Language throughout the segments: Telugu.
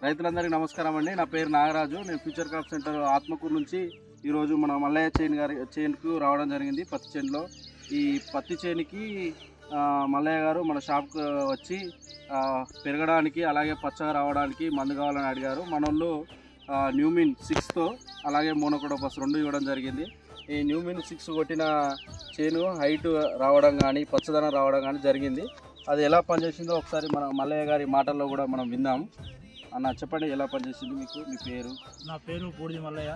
రైతులందరికీ నమస్కారం అండి. నా పేరు నాగరాజు. నేను ఫ్యూచర్ క్రాప్ సెంటర్ ఆత్మకూరు నుంచి ఈరోజు మన మల్లయ్య చేనుకు రావడం జరిగింది. పత్తి చేనులో ఈ పత్తి చేనుకి మల్లయ్య గారు మన షాప్కి వచ్చి పెరగడానికి అలాగే పచ్చగా రావడానికి మందు కావాలని అడిగారు. మన వాళ్ళు న్యూమిన్ 6తో అలాగే మోనోక్రోటోఫాస్ 2 ఇవ్వడం జరిగింది. ఈ న్యూమిన్ 6 కొట్టిన చేను హైట్ రావడం కానీ పచ్చదనం రావడం కానీ జరిగింది. అది ఎలా పనిచేసిందో ఒకసారి మన మల్లయ్య గారి మాటల్లో కూడా మనం విందాం. అన్న చెప్పండి, ఎలా పనిచేసింది మీకు? మీ పేరు? నా పేరు బూడిది మల్లయ్య,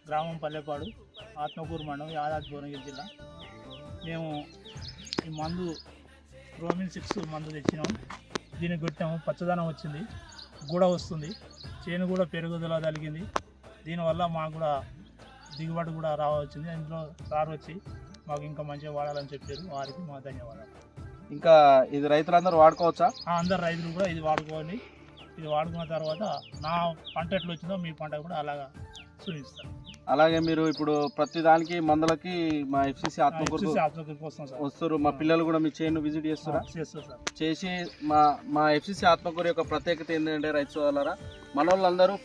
గ్రామం పల్లెపాడు, ఆత్మకూరు మండలం, యాదాద్రి భువనగిరి జిల్లా. మేము ఈ మందు న్యూమిన్ 6 మందు తెచ్చినాం. దీన్ని కొట్టాము, పచ్చదనం వచ్చింది, గూడ వస్తుంది, చేను కూడా పెరుగుదల కలిగింది. దీనివల్ల మాకు కూడా దిగుబడి కూడా రావచ్చింది. ఇందులో సార్ వచ్చి మాకు ఇంకా మంచిగా వాడాలని చెప్పారు. వారికి మా ధన్యవాదాలు. ఇంకా ఇది రైతులందరూ వాడుకోవచ్చా? అందరు రైతులు కూడా ఇది వాడుకోవాలి. ఇది వాడుకున్న తర్వాత నా పంట ఎట్లా వచ్చిందో మీ పంట కూడా అలాగా చూపిస్తారు. అలాగే మీరు ఇప్పుడు ప్రతి దానికి మందులకి మా FCC ఆత్మకూరు వస్తారు. మా పిల్లలు కూడా మీ చేను విజిట్ చేస్తారా? చేసి మా FCC ఆత్మకూరు యొక్క ప్రత్యేకత ఏంటంటే రైతు సోదరులారా, మన వాళ్ళందరూ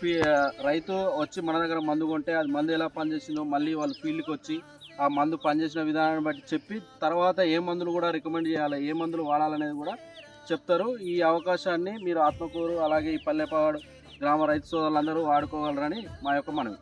రైతు వచ్చి మన దగ్గర మందు కొంటే అది మందు ఎలా పనిచేసిందో మళ్ళీ వాళ్ళు ఫీల్డ్కి వచ్చి ఆ మందు పనిచేసిన విధానాన్ని బట్టి చెప్పి తర్వాత ఏ మందులు కూడా రికమెండ్ చేయాలి, ఏ మందులు వాడాలనేది కూడా చెప్తారు. ఈ అవకాశాన్ని మీరు ఆత్మకూరు అలాగే ఈ పల్లెపాడు గ్రామ రైతు సోదరులందరూ వాడుకోగలరని మా యొక్క మనవి.